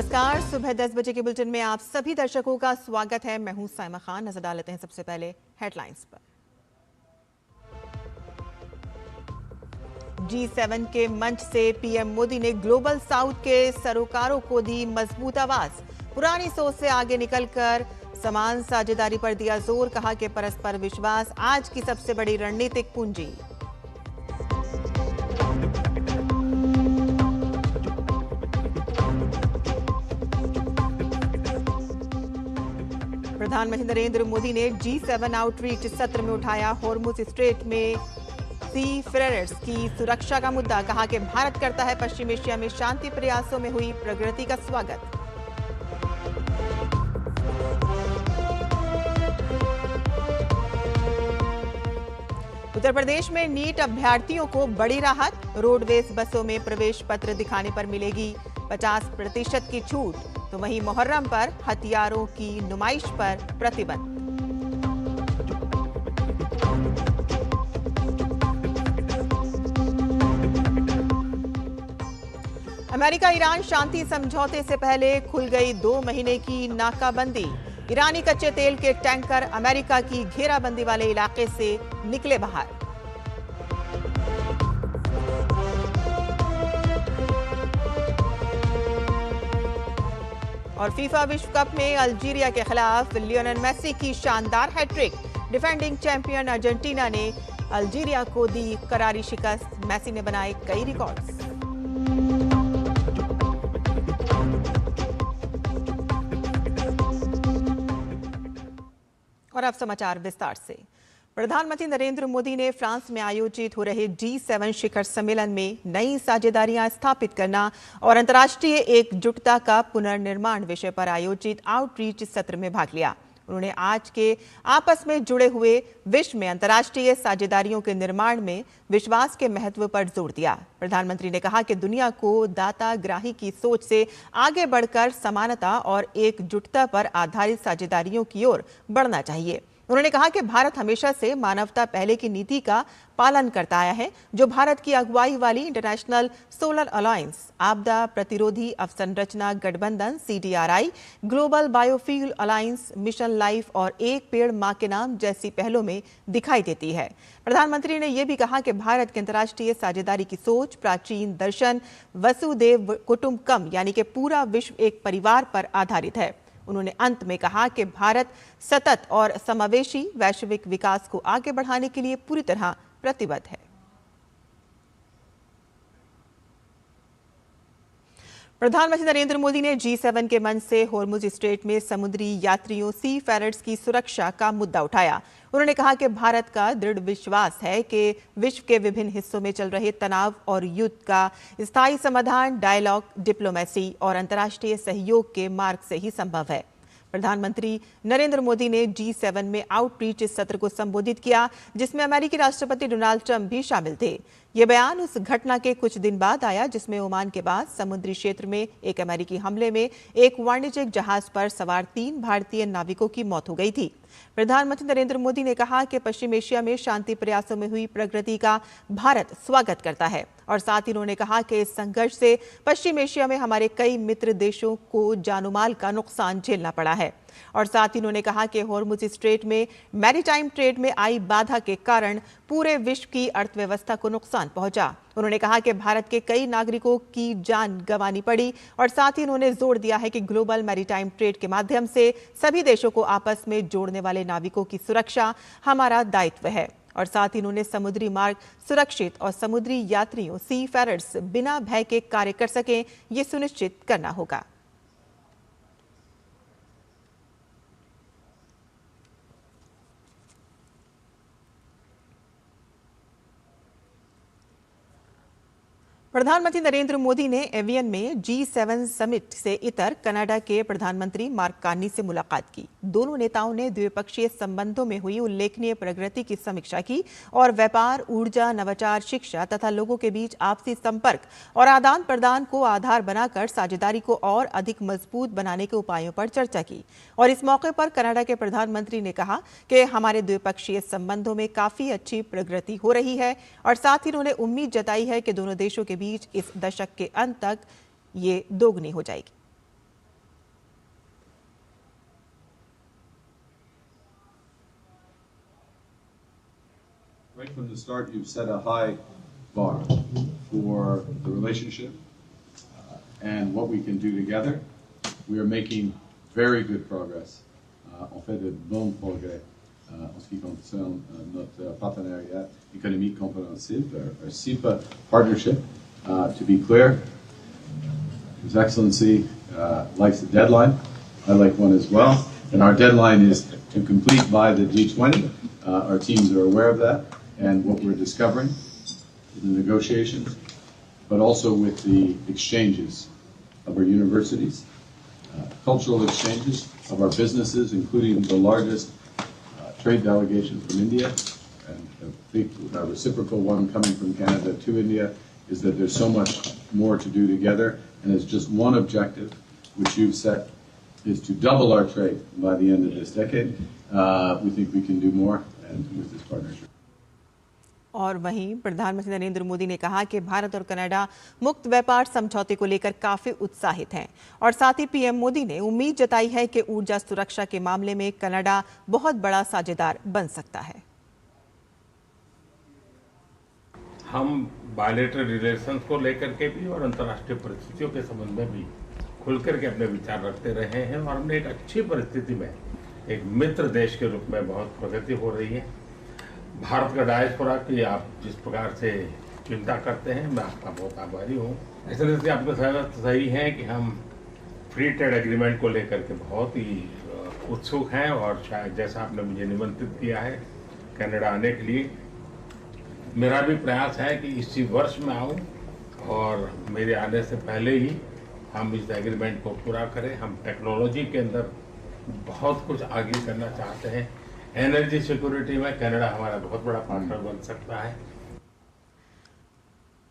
नमस्कार, सुबह 10 बजे के बुलेटिन में आप सभी दर्शकों का स्वागत है। मैं हूं साइमा खान। नजर डाल लेते हैं सबसे पहले हेडलाइंस पर। G7 के मंच से पीएम मोदी ने ग्लोबल साउथ के सरोकारों को दी मजबूत आवाज। पुरानी सोच से आगे निकलकर समान साझेदारी पर दिया जोर। कहा कि परस्पर विश्वास आज की सबसे बड़ी रणनीतिक पूंजी। प्रधानमंत्री नरेंद्र मोदी ने G7 आउटरीच सत्र में उठाया हॉर्मुज स्ट्रेट में सी फेरर्स की सुरक्षा का मुद्दा। कहा कि भारत करता है पश्चिम एशिया में शांति प्रयासों में हुई प्रगति का स्वागत। उत्तर प्रदेश में नीट अभ्यर्थियों को बड़ी राहत। रोडवेज बसों में प्रवेश पत्र दिखाने पर मिलेगी 50% की छूट। तो वहीं मुहर्रम पर हथियारों की नुमाइश पर प्रतिबंध। अमेरिका ईरान शांति समझौते से पहले खुल गई 2 महीने की नाकाबंदी। ईरानी कच्चे तेल के टैंकर अमेरिका की घेराबंदी वाले इलाके से निकले बाहर। और फीफा विश्व कप में अल्जीरिया के खिलाफ लियोनेल मेसी की शानदार हैट्रिक। डिफेंडिंग चैंपियन अर्जेंटीना ने अल्जीरिया को दी करारी शिकस्त। मेसी ने बनाए कई रिकॉर्ड्स। और अब समाचार विस्तार से। प्रधानमंत्री नरेंद्र मोदी ने फ्रांस में आयोजित हो रहे G7 शिखर सम्मेलन में नई साझेदारियां स्थापित करना और अंतर्राष्ट्रीय एकजुटता का पुनर्निर्माण विषय पर आयोजित आउटरीच सत्र में भाग लिया। उन्होंने आज के आपस में जुड़े हुए विश्व में अंतर्राष्ट्रीय साझेदारियों के निर्माण में विश्वास के महत्व पर जोर दिया। प्रधानमंत्री ने कहा कि दुनिया को दाताग्राही की सोच से आगे बढ़कर समानता और एकजुटता पर आधारित साझेदारियों की ओर बढ़ना चाहिए। उन्होंने कहा कि भारत हमेशा से मानवता पहले की नीति का पालन करता आया है, जो भारत की अगुवाई वाली इंटरनेशनल सोलर अलायंस, आपदा प्रतिरोधी अवसंरचना गठबंधन CDRI, global biofuel alliance, mission life और एक पेड़ मां के नाम जैसी पहलों में दिखाई देती है। प्रधानमंत्री ने यह भी कहा कि भारत की अंतर्राष्ट्रीय साझेदारी की सोच प्राचीन दर्शन वसुदेव कुटुंबकम यानी कि पूरा विश्व एक परिवार पर आधारित है। उन्होंने अंत में कहा कि भारत सतत और समावेशी वैश्विक विकास को आगे बढ़ाने के लिए पूरी तरह प्रतिबद्ध है। प्रधानमंत्री नरेंद्र मोदी ने G7 के मंच से हॉर्मुज स्ट्रेट में समुद्री यात्रियों सी फेरर्स की सुरक्षा का मुद्दा उठाया। उन्होंने कहा कि भारत का दृढ़ विश्वास है कि विश्व के विभिन्न हिस्सों में चल रहे तनाव और युद्ध का स्थायी समाधान डायलॉग, डिप्लोमेसी और अंतर्राष्ट्रीय सहयोग के मार्ग से ही संभव है। प्रधानमंत्री नरेंद्र मोदी ने G7 में आउटरीच सत्र को संबोधित किया, जिसमें अमेरिकी राष्ट्रपति डोनाल्ड ट्रंप भी शामिल थे। ये बयान उस घटना के कुछ दिन बाद आया जिसमें ओमान के बाद समुद्री क्षेत्र में एक अमेरिकी हमले में एक वाणिज्यिक जहाज पर सवार 3 भारतीय नाविकों की मौत हो गई थी। प्रधानमंत्री नरेंद्र मोदी ने कहा कि पश्चिम एशिया में शांति प्रयासों में हुई प्रगति का भारत स्वागत करता है और साथ ही उन्होंने कहा कि इस संघर्ष से पश्चिम एशिया में हमारे कई मित्र देशों को जानमाल का नुकसान झेलना पड़ा है। और साथ ही उन्होंने कहा कि हॉर्मुज स्ट्रेट में मैरीटाइम ट्रेड में आई बाधा के कारण पूरे विश्व की अर्थव्यवस्था को नुकसान पहुंचा। उन्होंने कहा कि भारत के कई नागरिकों की जान गंवानी पड़ी और साथ ही उन्होंने जोर दिया है कि ग्लोबल मैरीटाइम ट्रेड के माध्यम से सभी देशों को आपस में जोड़ने वाले नाविकों की सुरक्षा हमारा दायित्व है। और साथ ही उन्होंने समुद्री मार्ग सुरक्षित और समुद्री यात्रियों सी फेरर्स बिना भय के कार्य कर सकें, ये सुनिश्चित करना होगा। प्रधानमंत्री नरेंद्र मोदी ने एवियन में G7 समिट से इतर कनाडा के प्रधानमंत्री मार्क कार्नी से मुलाकात की। दोनों नेताओं ने द्विपक्षीय संबंधों में हुई उल्लेखनीय प्रगति की समीक्षा की और व्यापार, ऊर्जा, नवाचार, शिक्षा तथा लोगों के बीच आपसी संपर्क और आदान प्रदान को आधार बनाकर साझेदारी को और अधिक मजबूत बनाने के उपायों पर चर्चा की। और इस मौके पर कनाडा के प्रधानमंत्री ने कहा कि हमारे द्विपक्षीय संबंधों में काफी अच्छी प्रगति हो रही है और साथ ही उन्होंने उम्मीद जताई है कि दोनों देशों के बीच इस दशक के अंत तक ये दोगुनी हो जाएगी। Right from the start, you've set a high bar for the relationship and what we can do together. We are making very good progress. On fait de bons progrès en ce qui concerne notre partenariat économique compréhensif, our CEPA partnership. To be clear, His Excellency likes a deadline. I like one as well. And our deadline is to complete by the G20. Our teams are aware of that and what we're discovering in the negotiations, but also with the exchanges of our universities, cultural exchanges of our businesses, including the largest trade delegation from India, and I think a reciprocal one coming from Canada to India, is that there's so much more to do together, and it's just one objective, which you've set, is to double our trade by the end of this decade. We think we can do more, and with this partnership. और वहीं प्रधानमंत्री नरेंद्र मोदी ने कहा कि भारत और Canada मुक्त व्यापार समझौते को लेकर काफी उत्साहित हैं और साथ ही पीएम मोदी ने उम्मीद जताई है कि ऊर्जा सुरक्षा के मामले में कनाडा बहुत बड़ा साझेदार बन सकता है। हम बायलैटरल रिलेशंस को लेकर के भी और अंतर्राष्ट्रीय परिस्थितियों के संबंध में भी खुलकर के अपने विचार रखते रहे हैं और हमने एक अच्छी परिस्थिति में एक मित्र देश के रूप में बहुत प्रगति हो रही है। भारत का डायस्पोरा की आप जिस प्रकार से चिंता करते हैं, मैं आपका बहुत आभारी हूँ। एक्सेलेंसी आपके साथ सही है कि हम फ्री ट्रेड एग्रीमेंट को लेकर के बहुत ही उत्सुक हैं और शायद जैसा आपने मुझे निमंत्रित किया है कनाडा आने के लिए, मेरा भी प्रयास है कि इसी वर्ष में आऊँ और मेरे आने से पहले ही हम इस एग्रीमेंट को पूरा करें। हम टेक्नोलॉजी के अंदर बहुत कुछ आगे करना चाहते हैं। एनर्जी सिक्योरिटी में कनाडा हमारा बहुत बड़ा पार्टनर बन सकता है।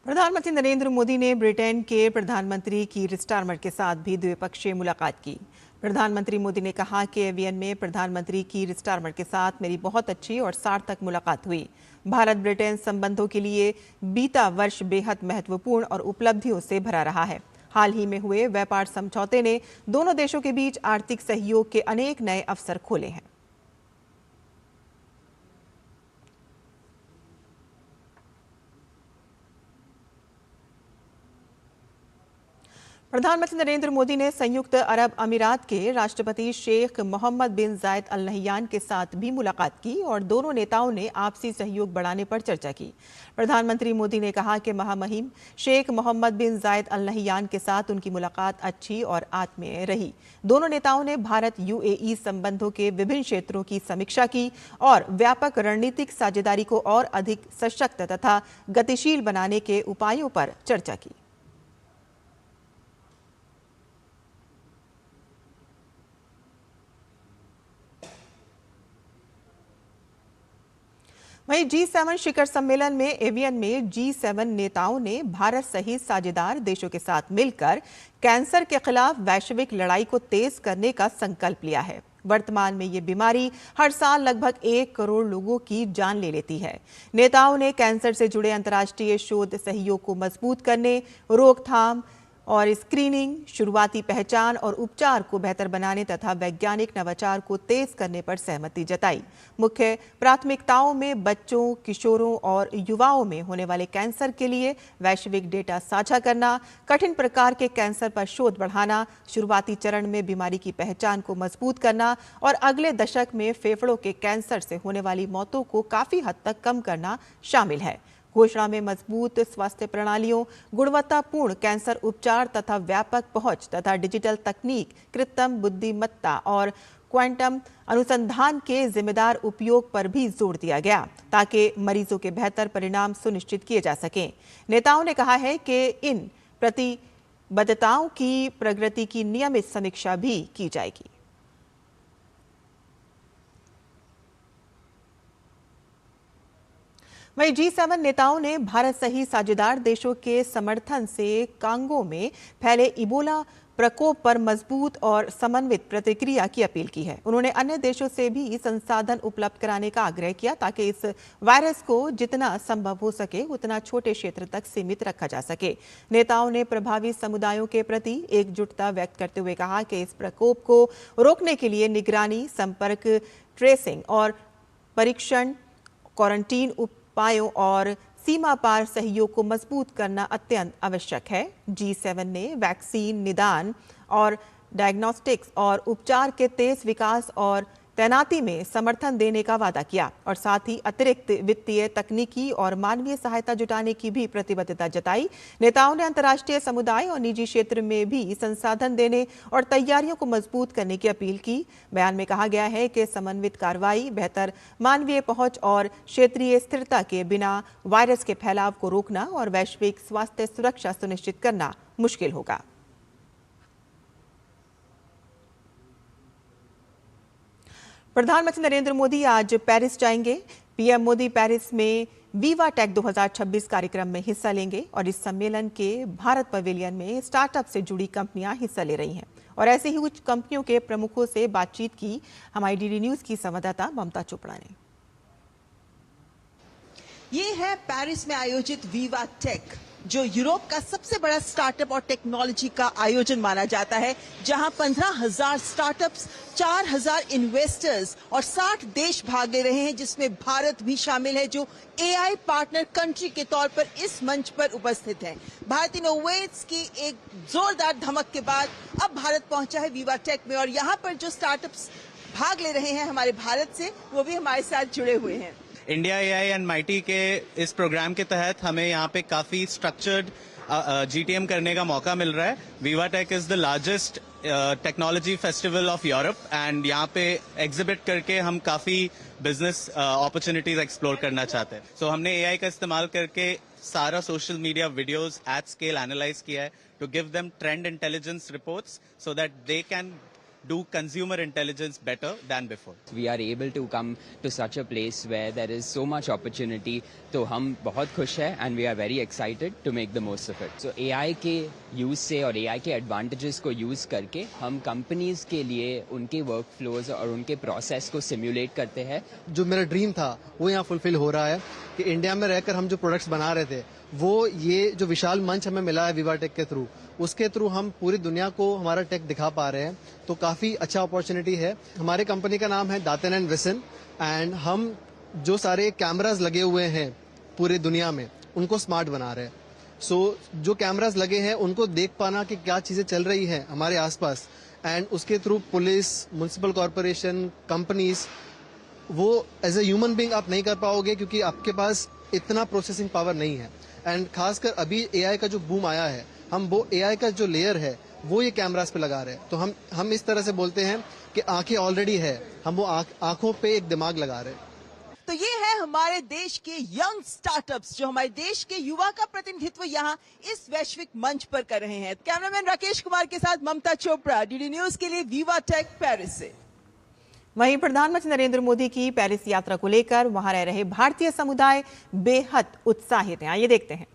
प्रधानमंत्री नरेंद्र मोदी ने ब्रिटेन के प्रधानमंत्री कीर स्टारमर के साथ भी द्विपक्षीय मुलाकात की। प्रधानमंत्री मोदी ने कहा कि एवियन में प्रधानमंत्री कीर स्टारमर के साथ मेरी बहुत अच्छी और सार्थक मुलाकात हुई। भारत ब्रिटेन संबंधों के लिए बीता वर्ष बेहद महत्वपूर्ण और उपलब्धियों से भरा रहा है। हाल ही में हुए व्यापार समझौते ने दोनों देशों के बीच आर्थिक सहयोग के अनेक नए अवसर खोले हैं। प्रधानमंत्री नरेंद्र मोदी ने संयुक्त अरब अमीरात के राष्ट्रपति शेख मोहम्मद बिन जायद अल नहयान के साथ भी मुलाकात की और दोनों नेताओं ने आपसी सहयोग बढ़ाने पर चर्चा की। प्रधानमंत्री मोदी ने कहा कि महामहिम शेख मोहम्मद बिन जायद अल नहयान के साथ उनकी मुलाकात अच्छी और आत्मीय रही। दोनों नेताओं ने भारत यूएई संबंधों के विभिन्न क्षेत्रों की समीक्षा की और व्यापक रणनीतिक साझेदारी को और अधिक सशक्त तथा गतिशील बनाने के उपायों पर चर्चा की। वहीं G7 शिखर सम्मेलन में एवियन में G7 नेताओं ने भारत सहित साझेदार देशों के साथ मिलकर कैंसर के खिलाफ वैश्विक लड़ाई को तेज करने का संकल्प लिया है। वर्तमान में ये बीमारी हर साल लगभग 1 करोड़ लोगों की जान ले लेती है। नेताओं ने कैंसर से जुड़े अंतर्राष्ट्रीय शोध सहयोग को मजबूत करने, रोकथाम और स्क्रीनिंग, शुरुआती पहचान और उपचार को बेहतर बनाने तथा वैज्ञानिक नवाचार को तेज करने पर सहमति जताई। मुख्य प्राथमिकताओं में बच्चों, किशोरों और युवाओं में होने वाले कैंसर के लिए वैश्विक डेटा साझा करना, कठिन प्रकार के कैंसर पर शोध बढ़ाना, शुरुआती चरण में बीमारी की पहचान को मजबूत करना और अगले दशक में फेफड़ों के कैंसर से होने वाली मौतों को काफी हद तक कम करना शामिल है। घोषणा में मजबूत स्वास्थ्य प्रणालियों, गुणवत्तापूर्ण कैंसर उपचार तथा व्यापक पहुंच तथा डिजिटल तकनीक, कृत्रिम बुद्धिमत्ता और क्वांटम अनुसंधान के जिम्मेदार उपयोग पर भी जोर दिया गया ताकि मरीजों के बेहतर परिणाम सुनिश्चित किए जा सकें। नेताओं ने कहा है कि इन प्रतिबद्धताओं की प्रगति की नियमित समीक्षा भी की जाएगी। वहीं G7 नेताओं ने भारत सहित साझेदार देशों के समर्थन से कांगो में फैले इबोला प्रकोप पर मजबूत और समन्वित प्रतिक्रिया की अपील की है। उन्होंने अन्य देशों से भी संसाधन उपलब्ध कराने का आग्रह किया ताकि इस वायरस को जितना संभव हो सके उतना छोटे क्षेत्र तक सीमित रखा जा सके। नेताओं ने प्रभावित समुदायों के प्रति एकजुटता व्यक्त करते हुए कहा कि इस प्रकोप को रोकने के लिए निगरानी, संपर्क ट्रेसिंग और परीक्षण, क्वारंटीन उपायों और सीमा पार सहयोग को मजबूत करना अत्यंत आवश्यक है। G7 ने वैक्सीन निदान और डायग्नोस्टिक्स और उपचार के तेज विकास और तैनाती में समर्थन देने का वादा किया और साथ ही अतिरिक्त वित्तीय, तकनीकी और मानवीय सहायता जुटाने की भी प्रतिबद्धता जताई। नेताओं ने अंतर्राष्ट्रीय समुदाय और निजी क्षेत्र में भी संसाधन देने और तैयारियों को मजबूत करने की अपील की। बयान में कहा गया है कि समन्वित कार्रवाई, बेहतर मानवीय पहुंच और क्षेत्रीय स्थिरता के बिना वायरस के फैलाव को रोकना और वैश्विक स्वास्थ्य सुरक्षा सुनिश्चित करना मुश्किल होगा। प्रधानमंत्री नरेंद्र मोदी आज पेरिस जाएंगे। पीएम मोदी पेरिस में वीवा टेक 2026 कार्यक्रम में हिस्सा लेंगे और इस सम्मेलन के भारत पवेलियन में स्टार्टअप से जुड़ी कंपनियां हिस्सा ले रही हैं और ऐसे ही कुछ कंपनियों के प्रमुखों से बातचीत की हमारी डीडी न्यूज की संवाददाता ममता चोपड़ा ने। ये है पेरिस में आयोजित वीवा टेक, जो यूरोप का सबसे बड़ा स्टार्टअप और टेक्नोलॉजी का आयोजन माना जाता है, जहां 15,000 स्टार्टअप्स, 4,000 इन्वेस्टर्स और 60 देश भाग ले रहे हैं, जिसमें भारत भी शामिल है, जो एआई पार्टनर कंट्री के तौर पर इस मंच पर उपस्थित है। भारत इनोवेट्स की एक जोरदार धमक के बाद अब भारत पहुंचा है वीवा टेक में और यहाँ पर जो स्टार्टअप्स भाग ले रहे हैं हमारे भारत से, वो भी हमारे साथ जुड़े हुए हैं। इंडिया एआई एंड माइटी के इस प्रोग्राम के तहत हमें यहाँ पे काफी स्ट्रक्चर्ड जीटीएम करने का मौका मिल रहा है। Viva Tech is the largest technology festival of Europe and यहाँ पे एग्जिबिट करके हम काफी बिजनेस अपॉर्चुनिटीज एक्सप्लोर करना चाहते हैं। सो हमने एआई का इस्तेमाल करके सारा social media videos at scale analyse किया है to give them trend intelligence reports so that they can do consumer intelligence better than before. We are able to come to such a place where there is so much opportunity. तो हम बहुत खुश हैं and we are very excited to make the most of it. So AI के use से और AI के advantages को use करके हम companies के लिए उनके workflows और उनके process को simulate करते हैं। जो मेरा ड्रीम था वो यहाँ फुलफिल हो रहा है कि इंडिया में रहकर हम जो प्रोडक्ट्स बना रहे थे, वो ये जो विशाल मंच हमें मिला है वीवा टेक के थ्रू, उसके थ्रू हम पूरी दुनिया को हमारा टेक दिखा पा रहे हैं। तो काफ़ी अच्छा अपॉर्चुनिटी है। हमारे कंपनी का नाम है दातन एंड विसन एंड हम जो सारे कैमराज लगे हुए हैं पूरी दुनिया में उनको स्मार्ट बना रहे हैं। सो जो कैमराज लगे हैं उनको देख पाना कि क्या चीज़ें चल रही हैं हमारे आसपास एंड उसके through police, municipal corporation, companies, वो एज ए ह्यूमन बीइंग आप नहीं कर पाओगे क्योंकि आपके पास इतना प्रोसेसिंग पावर नहीं है। एंड खासकर अभी एआई का जो बूम आया है, हम वो एआई का जो लेयर है वो ये कैमरास पे लगा रहे हैं। तो हम इस तरह से बोलते हैं कि आंखें ऑलरेडी है, हम वो आंखों पे एक दिमाग लगा रहे हैं। तो ये है हमारे देश के यंग स्टार्टअप्स जो हमारे देश के युवा का प्रतिनिधित्व यहाँ इस वैश्विक मंच पर कर रहे हैं। कैमरामैन राकेश कुमार के साथ ममता चोपड़ा, डीडी न्यूज के लिए वीवा टेक पेरिस से। वहीं प्रधानमंत्री नरेंद्र मोदी की पेरिस यात्रा को लेकर वहां रह रहे भारतीय समुदाय बेहद उत्साहित हैं। आइए देखते हैं।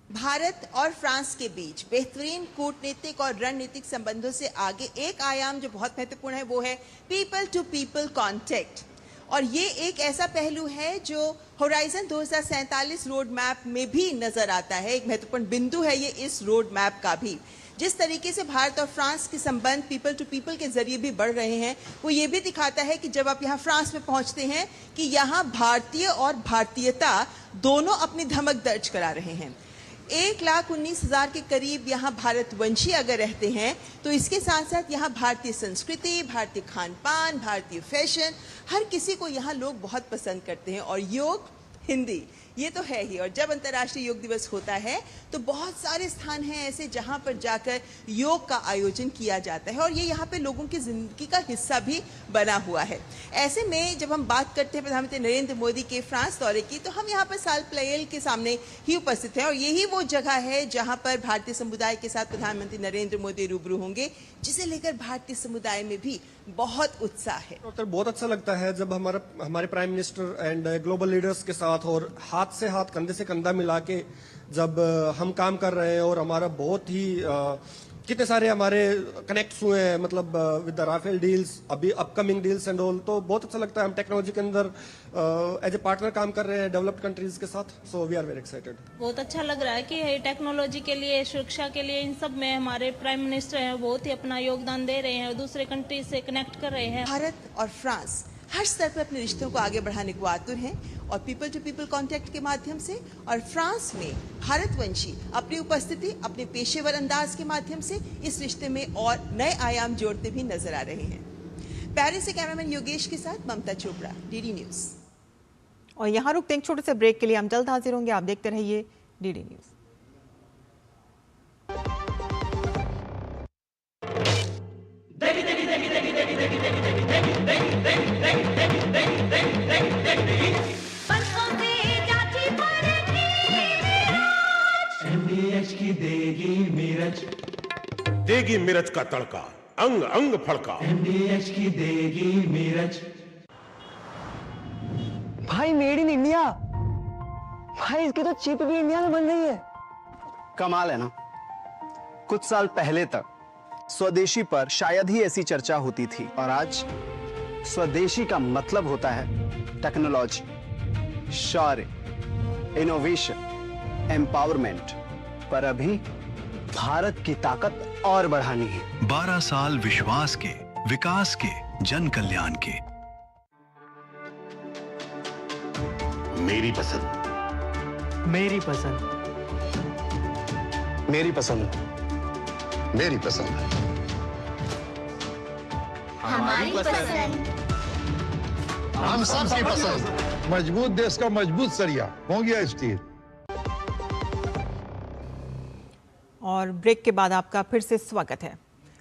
भारत और फ्रांस के बीच बेहतरीन कूटनीतिक और रणनीतिक संबंधों से आगे एक आयाम जो बहुत महत्वपूर्ण है वो है पीपल टू पीपल कॉन्टेक्ट। और ये एक ऐसा पहलू है जो होराइजन 2047 रोड मैप में भी नजर आता है। एक महत्वपूर्ण बिंदु है ये इस रोड मैप का भी। जिस तरीके से भारत और फ्रांस के संबंध पीपल टू पीपल के जरिए भी बढ़ रहे हैं, वो ये भी दिखाता है कि जब आप यहाँ फ्रांस में पहुंचते हैं कि यहाँ भारतीय और भारतीयता दोनों अपनी धमक दर्ज करा रहे हैं। 1,19,000 के करीब यहाँ भारतवंशी अगर रहते हैं तो इसके साथ साथ यहाँ भारतीय संस्कृति, भारतीय खान पान, भारतीय फैशन, हर किसी को यहाँ लोग बहुत पसंद करते हैं। और योग, हिंदी ये तो है ही। और जब अंतर्राष्ट्रीय योग दिवस होता है तो बहुत सारे स्थान हैं ऐसे जहां पर जाकर योग का आयोजन किया जाता है और ये यहाँ पे लोगों की जिंदगी का हिस्सा भी बना हुआ है। ऐसे में जब हम बात करते हैं प्रधानमंत्री नरेंद्र मोदी के फ्रांस दौरे की, तो हम यहाँ पर साल प्लेयल के सामने ही उपस्थित हैं और यही वो जगह है जहाँ पर भारतीय समुदाय के साथ प्रधानमंत्री नरेंद्र मोदी रूबरू होंगे, जिसे लेकर भारतीय समुदाय में भी बहुत उत्साह है। बहुत अच्छा लगता है जब हमारे prime minister and global leaders के साथ और हाथ से हाथ, कंधे से कंधा मिला के जब हम काम कर रहे हैं और हमारा बहुत ही कितने सारे हमारे कनेक्ट्स हुए हैं, मतलब विद द राफेल डील्स, अभी अपकमिंग डील्स एंड ऑल। तो बहुत अच्छा लगता है। हम टेक्नोलॉजी के अंदर एज ए पार्टनर काम कर रहे हैं डेवलप्ड कंट्रीज के साथ। So we are very excited. बहुत अच्छा लग रहा है कि टेक्नोलॉजी के लिए, सुरक्षा के लिए, इन सब में हमारे प्राइम मिनिस्टर हैं बहुत ही अपना योगदान दे रहे हैं और दूसरे कंट्री से कनेक्ट कर रहे हैं। भारत और फ्रांस हर स्तर पर अपने रिश्तों को आगे बढ़ाने को आतुर हैं और पीपल टू पीपल कांटेक्ट के माध्यम से और फ्रांस में भारतवंशी अपनी उपस्थिति अपने पेशेवर अंदाज के माध्यम से इस रिश्ते में और नए आयाम जोड़ते भी नजर आ रहे हैं। पेरिस से कैमरामैन योगेश के साथ ममता चोपड़ा, डीडी न्यूज। और यहाँ रुकते हैं छोटे से ब्रेक के लिए, हम जल्द हाजिर होंगे। आप देखते रहिए डीडी न्यूज। देगी मिर्च का तड़का, अंग अंग फड़का। MDH की देगी मिर्च। भाई मेड इन इंडिया, भाई इसकी तो चिप भी इंडिया में बन रही है। कमाल है ना। कुछ साल पहले तक स्वदेशी पर शायद ही ऐसी चर्चा होती थी और आज स्वदेशी का मतलब होता है टेक्नोलॉजी, शौर्य, इनोवेशन, एम्पावरमेंट। पर अभी भारत की ताकत और बढ़ानी है। 12 साल विश्वास के, विकास के, जन कल्याण के। मेरी पसंद, मेरी पसंद, मेरी पसंद, मेरी पसंद, हमारी पसंद, हम सबकी पसंद। मजबूत देश का मजबूत सरिया हो गया स्टील। और ब्रेक के बाद आपका फिर से स्वागत है।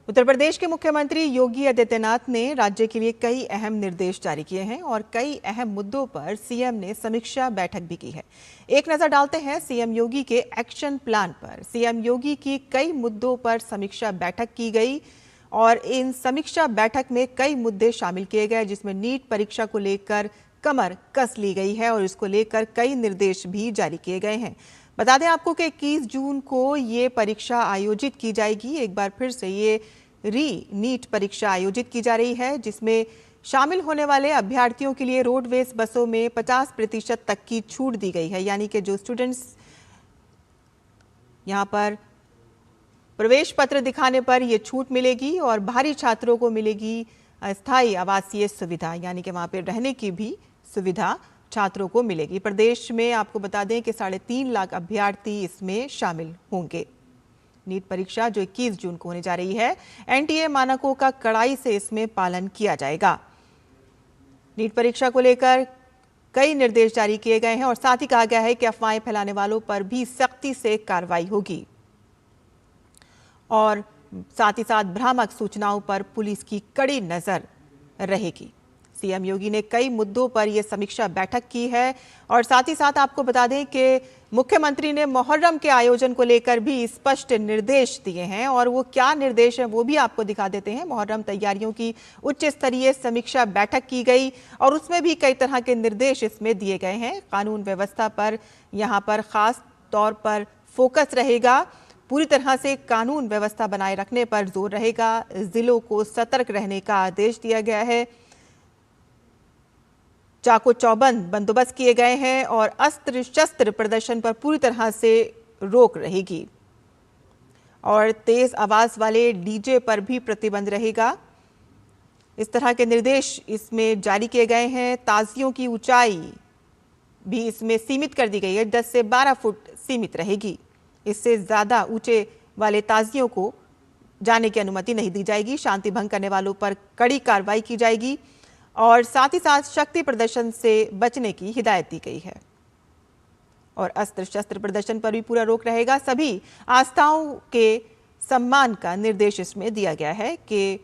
उत्तर प्रदेश के मुख्यमंत्री योगी आदित्यनाथ ने राज्य के लिए कई अहम निर्देश जारी किए हैं और कई अहम मुद्दों पर सीएम ने समीक्षा बैठक भी की है। एक नजर डालते हैं सीएम योगी के एक्शन प्लान पर। सीएम योगी की कई मुद्दों पर समीक्षा बैठक की गई और इन समीक्षा बैठक में कई मुद्दे शामिल किए गए, जिसमें नीट परीक्षा को लेकर कमर कस ली गई है और इसको लेकर कई निर्देश भी जारी किए गए हैं। बता दें आपको कि 21 जून को ये परीक्षा आयोजित की जाएगी। एक बार फिर से ये नीट परीक्षा आयोजित की जा रही है, जिसमें शामिल होने वाले अभ्यर्थियों के लिए रोडवेज बसों में 50% तक की छूट दी गई है। यानी कि जो स्टूडेंट्स यहाँ पर प्रवेश पत्र दिखाने पर ये छूट मिलेगी और बाहरी छात्रों को मिलेगी अस्थायी आवासीय सुविधा, यानी कि वहाँ पर रहने की भी सुविधा छात्रों को मिलेगी। प्रदेश में आपको बता दें कि 3.5 लाख अभ्यर्थी इसमें शामिल होंगे। नीट परीक्षा जो 21 जून को होने जा रही है, एनटीए मानकों का कड़ाई से इसमें पालन किया जाएगा। नीट परीक्षा को लेकर कई निर्देश जारी किए गए हैं और साथ ही कहा गया है कि अफवाहें फैलाने वालों पर भी सख्ती से कार्रवाई होगी और साथ ही साथ भ्रामक सूचनाओं पर पुलिस की कड़ी नजर रहेगी। सीएम योगी ने कई मुद्दों पर यह समीक्षा बैठक की है और साथ ही साथ आपको बता दें कि मुख्यमंत्री ने मुहर्रम के आयोजन को लेकर भी स्पष्ट निर्देश दिए हैं और वो क्या निर्देश हैं वो भी आपको दिखा देते हैं। मुहर्रम तैयारियों की उच्च स्तरीय समीक्षा बैठक की गई और उसमें भी कई तरह के निर्देश इसमें दिए गए हैं। कानून व्यवस्था पर यहाँ पर खास तौर पर फोकस रहेगा। पूरी तरह से कानून व्यवस्था बनाए रखने पर जोर रहेगा। जिलों को सतर्क रहने का आदेश दिया गया है। चाको चौबंद बंदोबस्त किए गए हैं और अस्त्र शस्त्र प्रदर्शन पर पूरी तरह से रोक रहेगी और तेज आवाज वाले डीजे पर भी प्रतिबंध रहेगा। इस तरह के निर्देश इसमें जारी किए गए हैं। ताजियों की ऊंचाई भी इसमें सीमित कर दी गई है, 10 से 12 फुट सीमित रहेगी। इससे ज्यादा ऊंचे वाले ताजियों को जाने की अनुमति नहीं दी जाएगी। शांति भंग करने वालों पर कड़ी कार्रवाई की जाएगी और साथ ही साथ शक्ति प्रदर्शन से बचने की हिदायत दी गई है और अस्त्र शस्त्र प्रदर्शन पर भी पूरा रोक रहेगा। सभी आस्थाओं के सम्मान का निर्देश इसमें दिया गया है कि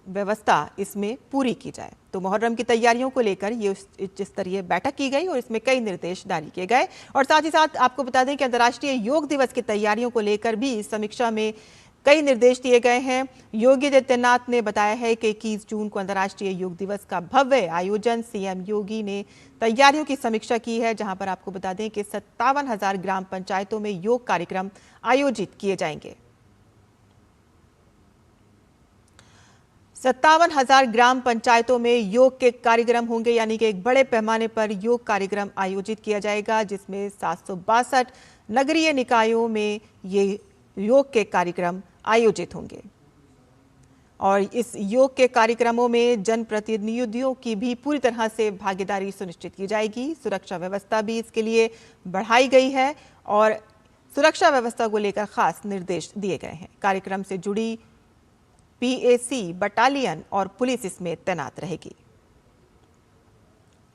व्यवस्था इसमें पूरी की जाए। तो मुहर्रम की तैयारियों को लेकर ये उच्च स्तरीय बैठक की गई और इसमें कई निर्देश जारी किए गए और साथ ही साथ आपको बता दें कि अंतर्राष्ट्रीय योग दिवस की तैयारियों को लेकर भी इस समीक्षा में कई निर्देश दिए गए हैं। योगी आदित्यनाथ ने बताया है कि 21 जून को अंतर्राष्ट्रीय योग दिवस का भव्य आयोजन सीएम योगी ने तैयारियों की समीक्षा की है, जहां पर आपको बता दें कि 57,000 ग्राम पंचायतों में योग कार्यक्रम आयोजित किए जाएंगे। 57,000 ग्राम पंचायतों में योग के कार्यक्रम होंगे, यानी कि एक बड़े पैमाने पर योग कार्यक्रम आयोजित किया जाएगा, जिसमें 762 नगरीय निकायों में ये योग के कार्यक्रम आयोजित होंगे और इस योग के कार्यक्रमों में जनप्रतिनिधियों की भी पूरी तरह से भागीदारी सुनिश्चित की जाएगी। सुरक्षा व्यवस्था भी इसके लिए बढ़ाई गई है और सुरक्षा व्यवस्था को लेकर खास निर्देश दिए गए हैं। कार्यक्रम से जुड़ी PAC बटालियन और पुलिस इसमें तैनात रहेगी।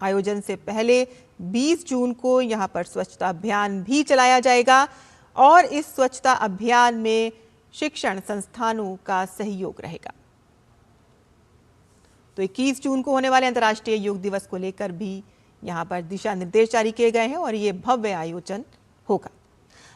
आयोजन से पहले 20 जून को यहां पर स्वच्छता अभियान भी चलाया जाएगा और इस स्वच्छता अभियान में शिक्षण संस्थानों का सहयोग रहेगा। तो 21 जून को होने वाले अंतर्राष्ट्रीय योग दिवस को लेकर भी यहां पर दिशा निर्देश जारी किए गए हैं और ये भव्य आयोजन होगा।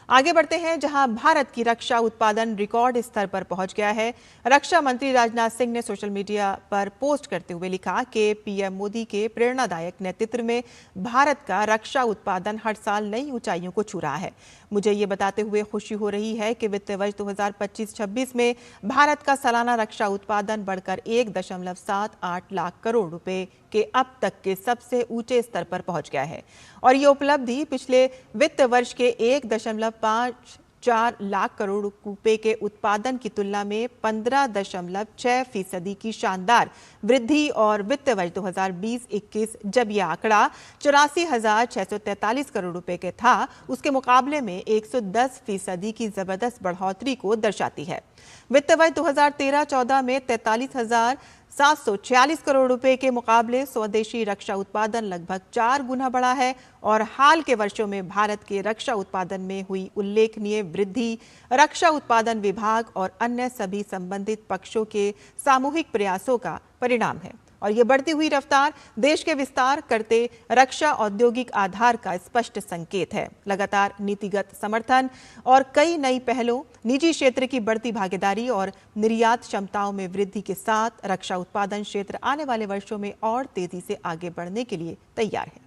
आगे बढ़ते हैं, जहां भारत की रक्षा उत्पादन रिकॉर्ड स्तर पर पहुंच गया है। रक्षा मंत्री राजनाथ सिंह ने सोशल मीडिया पर पोस्ट करते हुए लिखा कि PM मोदी के प्रेरणादायक नेतृत्व में भारत का रक्षा उत्पादन हर साल नई ऊंचाइयों को छू रहा है। मुझे ये बताते हुए खुशी हो रही है कि वित्त वर्ष 2025-26 में भारत का सालाना रक्षा उत्पादन बढ़कर 1.78 लाख करोड़ रुपए के अब तक के सबसे ऊंचे स्तर पर पहुंच गया है और ये उपलब्धि पिछले वित्त वर्ष के 1.54 लाख करोड़ रुपए के उत्पादन की तुलना में 15.6% की शानदार वृद्धि और वित्त वर्ष 2020-21 जब यह आंकड़ा 84,643 करोड़ रुपए के था, उसके मुकाबले में 110% की जबरदस्त बढ़ोतरी को दर्शाती है। वित्त वर्ष 2013-14 में 43,746 करोड़ रुपए के मुकाबले स्वदेशी रक्षा उत्पादन लगभग 4 गुना बढ़ा है और हाल के वर्षों में भारत के रक्षा उत्पादन में हुई उल्लेखनीय वृद्धि रक्षा उत्पादन विभाग और अन्य सभी संबंधित पक्षों के सामूहिक प्रयासों का परिणाम है और ये बढ़ती हुई रफ्तार देश के विस्तार करते रक्षा औद्योगिक आधार का स्पष्ट संकेत है। लगातार नीतिगत समर्थन और कई नई पहलों, निजी क्षेत्र की बढ़ती भागीदारी और निर्यात क्षमताओं में वृद्धि के साथ रक्षा उत्पादन क्षेत्र आने वाले वर्षों में और तेजी से आगे बढ़ने के लिए तैयार है।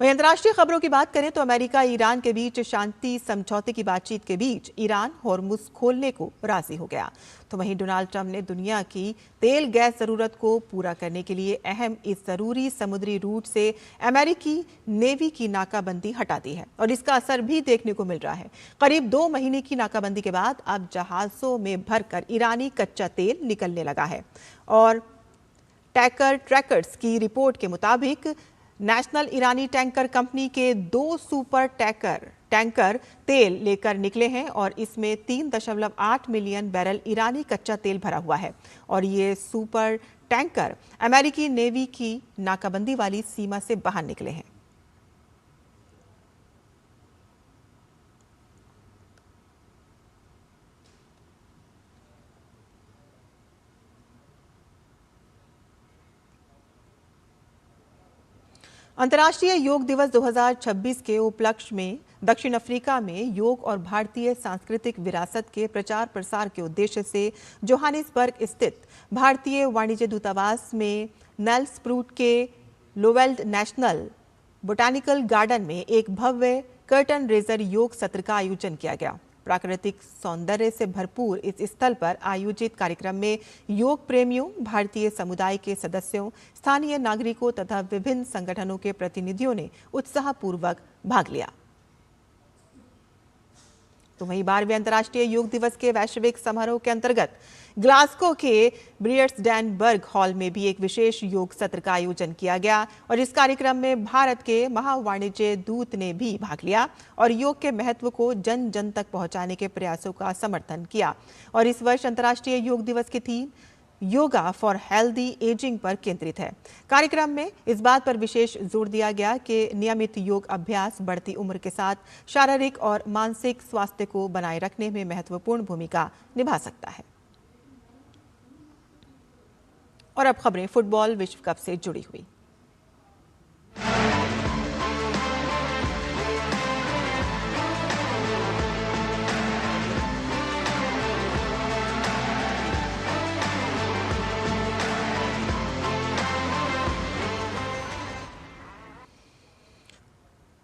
वहीं अंतर्राष्ट्रीय खबरों की बात करें तो अमेरिका ईरान के बीच शांति समझौते की बातचीत के बीच ईरान होर्मुज खोलने को राजी हो गया। तो वहीं डोनाल्ड ट्रंप ने दुनिया की तेल गैस जरूरत को पूरा करने के लिए अहम इस जरूरी समुद्री रूट से अमेरिकी नेवी की नाकाबंदी हटा दी है और इसका असर भी देखने को मिल रहा है। करीब 2 महीने की नाकाबंदी के बाद अब जहाजों में भरकर ईरानी कच्चा तेल निकलने लगा है और ट्रैकर्स की रिपोर्ट के मुताबिक नेशनल ईरानी टैंकर कंपनी के 2 सुपर टैंकर तेल लेकर निकले हैं और इसमें 3.8 मिलियन बैरल ईरानी कच्चा तेल भरा हुआ है और ये सुपर टैंकर अमेरिकी नेवी की नाकाबंदी वाली सीमा से बाहर निकले हैं। अंतर्राष्ट्रीय योग दिवस 2026 के उपलक्ष्य में दक्षिण अफ्रीका में योग और भारतीय सांस्कृतिक विरासत के प्रचार प्रसार के उद्देश्य से जोहानिसबर्ग स्थित भारतीय वाणिज्य दूतावास में नेल्सप्रूट के लोवेल्ड नेशनल बोटानिकल गार्डन में एक भव्य कर्टन रेजर योग सत्र का आयोजन किया गया। प्राकृतिक सौंदर्य से भरपूर इस स्थल पर आयोजित कार्यक्रम में योग प्रेमियों, भारतीय समुदाय के सदस्यों, स्थानीय नागरिकों तथा विभिन्न संगठनों के प्रतिनिधियों ने उत्साहपूर्वक भाग लिया। तो वहीं 12वें अंतर्राष्ट्रीय योग दिवस के वैश्विक समारोह के अंतर्गत ग्लासगो के ब्रियर्सडेनबर्ग हॉल में भी एक विशेष योग सत्र का आयोजन किया गया और इस कार्यक्रम में भारत के महावाणिज्य दूत ने भी भाग लिया और योग के महत्व को जन जन तक पहुंचाने के प्रयासों का समर्थन किया। और इस वर्ष अंतर्राष्ट्रीय योग दिवस की theme yoga for healthy ageing पर केंद्रित है। कार्यक्रम में इस बात पर विशेष जोर दिया गया कि नियमित योग अभ्यास बढ़ती उम्र के साथ शारीरिक और मानसिक स्वास्थ्य को बनाए रखने में महत्वपूर्ण भूमिका निभा सकता है। और अब खबरें फुटबॉल विश्व कप से जुड़ी हुई।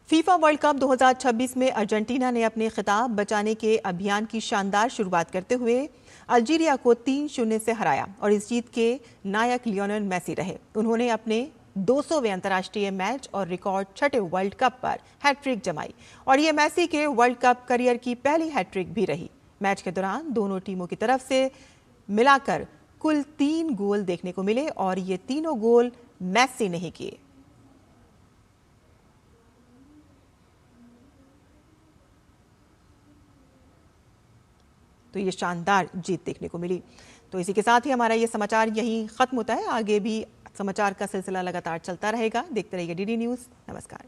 फीफा वर्ल्ड कप 2026 में अर्जेंटीना ने अपने खिताब बचाने के अभियान की शानदार शुरुआत करते हुए अल्जीरिया को 3-0 से हराया और इस जीत के नायक लियोनेल मेसी रहे। उन्होंने अपने 200वें अंतर्राष्ट्रीय मैच और रिकॉर्ड छठे वर्ल्ड कप पर हैट्रिक जमाई और ये मेसी के वर्ल्ड कप करियर की पहली हैट्रिक भी रही। मैच के दौरान दोनों टीमों की तरफ से मिलाकर कुल 3 गोल देखने को मिले और ये तीनों गोल मेसी ने ही किए। तो ये शानदार जीत देखने को मिली। तो इसी के साथ ही हमारा ये समाचार यहीं खत्म होता है। आगे भी समाचार का सिलसिला लगातार चलता रहेगा। देखते रहिए डीडी न्यूज़। नमस्कार।